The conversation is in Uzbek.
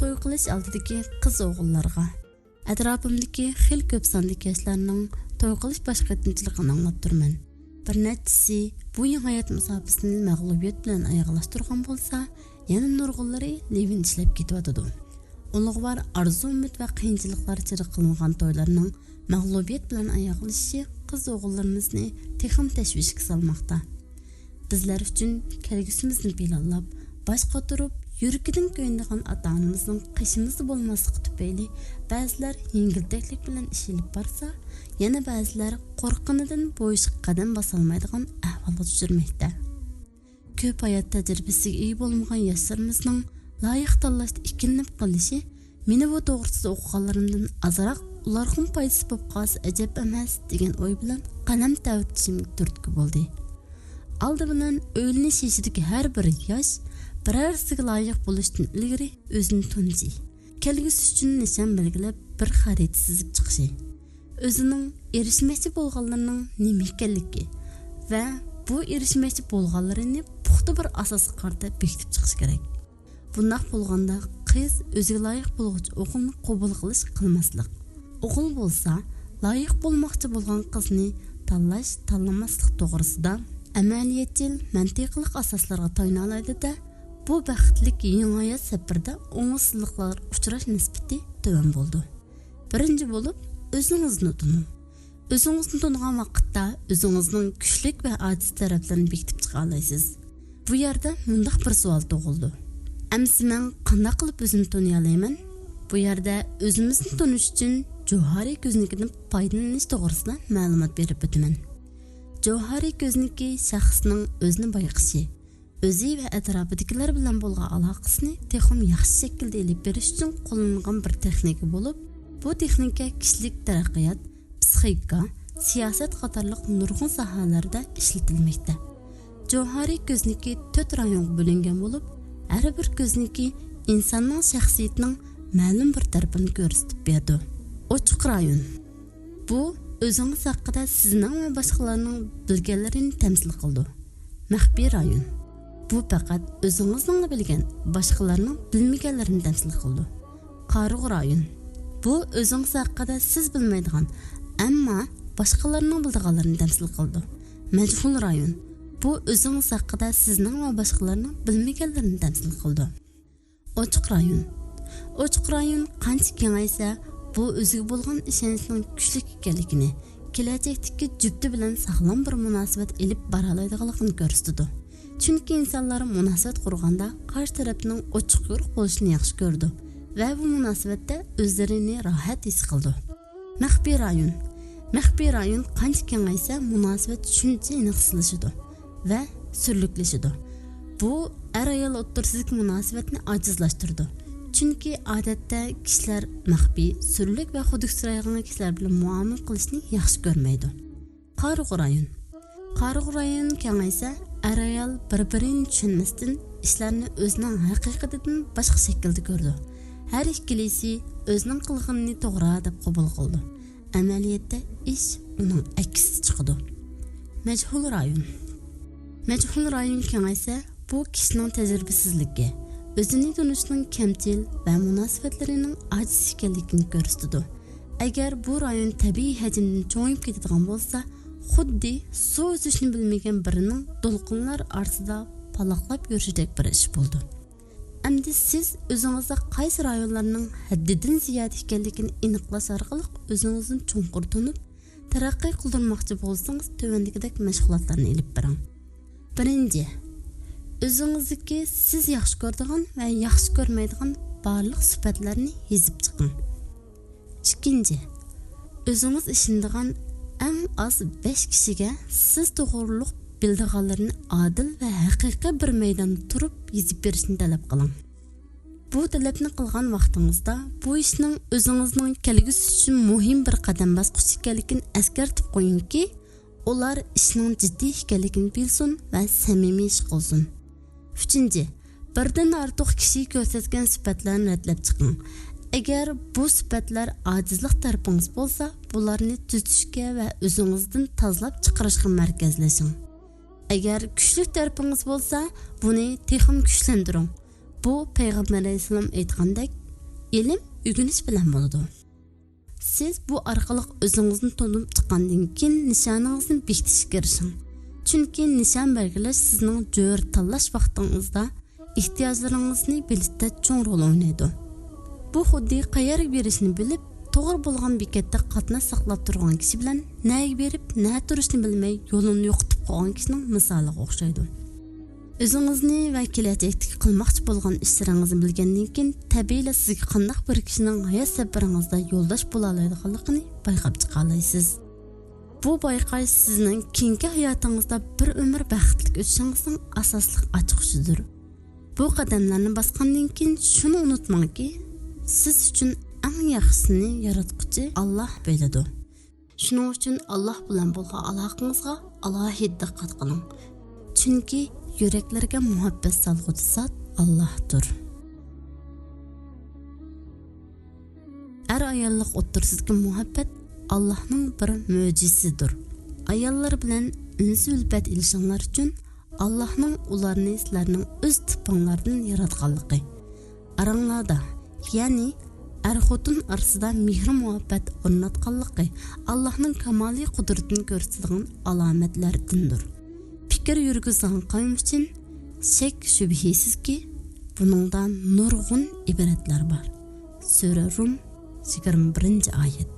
to'y qilish oldidagi qiz o'g'illarga, atrofimdagi xil ko'p sondagi yoshlarning to'y qilish boshqatinchiligini anglab turman. Bir nechtisi bu yangi hayot musofasini mag'lubiyat bilan oyoqlashtirgan bo'lsa, yana nurg'unlari levin ishlab ketyotidi. Ulug'var arzu umid va qiyinchiliklar ichida qilingan to'ylarning mag'lubiyat bilan oyoqlashishi qiz o'g'illarimizni texim tashvishga solmoqda. Bizlar uchun kelgusimizni planlab, bosh qotirib, yuragidan ko'yinadigan ota-onamizning qishimizda bo'lmasligi tufayli ba'zilar yengiltaklik bilan ish olib borsa, yana ba'zilar qo'rqqanidan bo'yish qadam bosolmaydigan ahvolga tushirmoqda. Ko'p hayot tajribasiga ega bo'lmagan yoshlarimizning loyiq tanlashda ikkilanib qolishi meni bu to'g'risida o'qiganlarimdan azroq ularga foydasi bo'lib qolsa ajab emas degan o'y bilan qalam tavtishimga turtki bo'ldi. Aldı bilan o'ylanish yashidagi har bir yosh birarsiga loyiq bo'lishdan ilgari o'zini tunji, kelgusi uchun nishon belgilab bir xarita chizib chiqishi, o'zining erishmoqchi bo'lganlarining nima ekanligi va bu erishmoqchi bo'lganlarini puxta bir asosga qarata bekitib chiqish kerak. Bundoq bo'lganda qiz o'ziga loyiq bo'luvchi o'g'ilni qabul qilish qilmaslik. O'g'il bo'lsa, loyiq bo'lmoqchi bo'lgan qizni tanlash, tanlamaslik to'g'risida amaliyatchil, mantiqli asoslarga tayina oladi-da, bu baxtlik yangi hayot safarida o'ngsizliklar uchrash nisbati tuvan bo'ldi. Birinchi bo'lib, o'zingizni tuning. O'zingizni tunigan vaqtda o'zingizning kuchlik va ojiz taraflarini bekitib chiqa olasiz. Bu yerda mundaq bir savol tug'ildi. Amsi men qanday qilib o'zimni tuniy olayman? Bu yerda o'zimizni tunish uchun Johariy ko'znikidan foydalanish to'g'risida ma'lumot berib o'taman. Johariy ko'zniki shaxsning o'zini bayqishi, o'zi va atrofidagilar bilan bo'lgan aloqasini texnik yaxshi shaklda elib berish uchun qo'llanilgan bir texnika bo'lib, bu texnika kishilik taraqqiyot, psixika, siyosat qatorliq nurg'un sohalarda ishlatilmoqda. Johariy ko'zniki 4 rayonga bo'lingan bo'lib, har bir ko'zniki insonning shaxsiyatining ma'lum bir tarafini ko'rsatib berdi. Ochiq rayon. Bu o'zingiz haqida sizning va boshqalarning bilganlarini tamsil qildi. Maxfiy rayon. Bu faqat o'zingizning bilgan, boshqalarning bilmaganlarini tamsil qildi. Qariq rayon. Bu o'zingiz haqida siz bilmaydigan, ammo boshqalarning bilganlarini tamsil qildi. Majhul rayon. Bu o'zingiz haqida sizning va boshqalarning bilmaganlarini tamsil qildi. Ochiq rayon. Ochiq rayon qancha kengaysa, bu o'ziga bo'lgan ishonchning kuchli ekanligini, kelajakdagi jufti bilan sog'lom bir munosabat elib bora oladiganligini ko'rsatdi. Chunki insonlar munosabat qurganda qarshi tarafning ochiq yo'riq bo'lishini yaxshi ko'rdi va bu munosabatda o'zlarini rohat his qildi. Maxfiy rayon. Maxfiy rayon qancha kengaysa, munosabat shuncha aniqlashadi va surliklashadi. Bu er-ayol o'rtasidagi munosabatni ojizlashtirdi. Chunki odatda kishilar maxfiy, surlik va xuduksiraygan kishilar bilan muomala qilishni yaxshi ko'rmaydi. Qariq rayon. Qariq rayon kengaysa, er-ayol bir-birini tushunmasdan ishlarni o'zining haqiqatidan boshqa shaklda ko'rdi. Har ikkilisi o'zining qilganini to'g'ri deb qabul qildi. Amaliyotda ish uning aksiga chiqdi. Majhul rayon. Majhul rayon kengaysa, bu kishining tajribasizligi, o'zini tunishning kamchil va munosabatlarining ojiz ekanligini ko'rsatdi. Agar bu rayon tabiiy hajmdan cho'ngib ketadigan bo'lsa, xuddi suv o'zishni bilmagan birining to'lqinlar orasida paloqlab yurishidek bir ish bo'ldi. Endi siz o'zingizda qaysi rayonlarning haddidan ziyoda ekanligini aniqlash orqali o'zingizni cho'nqur tunib, taraqqiy qildirmoqchi bo'lsangiz, tuvandagidek mashg'ulotlarni olib boring. Birinchi, o'zingizdagi siz yaxshi ko'radigan va yaxshi ko'rmaydigan barliq sifatlarni yozib chiqing. Ikkinchi, o'zingiz ishonadigan eng az 5 kishiga siz to'g'riliq bildiganlarini adil va haqiqiy bir maydonda turib yozib berishni talab qiling. Bu talabni qilgan vaqtingizda bu ishning o'zingizning kelgusi uchun muhim bir qadam bosqich ekanligini eskartib qo'yingki, ular ishning jiddiy ekanligini bilsin va samimiy ish qilsin. Uchinchi, birdan ortiq kishi ko'rsatgan sifatlarni ratlab chiqing. Agar bu sifatlar ojizlik tarafingiz bo'lsa, bularni tuzishga va o'zingizdan tozalab chiqarishga markazlashing. Agar kuchli tarafingiz bo'lsa, buni texnik kuchlantiring. Bu Payg'ambar alayhisalom aytgandek, ilm o'rganish bilan bo'ladi. Siz bu orqali o'zingizni tanib chiqqandan keyin nishoningizni bekitishga kirishing. Chunki nishon belgilash sizning jo'r tanlash vaqtingizda ehtiyojlaringizni bilishda cho'ng rol o'ynaydi. Bu xuddi qayerga berishni bilib, to'g'ri bo'lgan bekatda qatnash saqlab turgan kishi bilan nega berib, nima turishni bilmay yo'lini yo'qotib qolgan kishining misoliga o'xshaydi. O'zingizni va kelajakdagi qilmoqchi bo'lgan ishlaringizni bilgandan keyin tabiiyla sizga qanday bir kishining hayot safaringizda yo'ldosh bo'la oladiganligini bayqab chiqa olasiz. Bu bayqash sizning keyingi hayotingizda bir umr baxtli o'tishingizning asosli ochiqchisidir. Bu qadamlarni bosgandan keyin shuni unutmangki, siz uchun eng yaxshisini yaratquchi Alloh biladi. Shuning uchun Alloh bilan bo'lgan aloqangizga alohida diqqat qiling. Chunki yuraklarga muhabbat solg'uvchi zot Allohdir. Er ayollik o'rtasidagi muhabbat Allohning bir mo'jizasidir. Ayollar bilan unsi-ulfat ilishinglar uchun Allohning ularni sizlarning o'z tipinglardan yaratganligi. Aranglarda, ya'ni er-xotin orasida mehr muhabbat o'rnatganligi Allohning kamoliy qudratini ko'rsatadigan alomatlardandir. Fikir yurgizgan qavm uchun shak shubhisizki, buningdan nurg'un ibratlar bor. Sura Rum 21-oyat.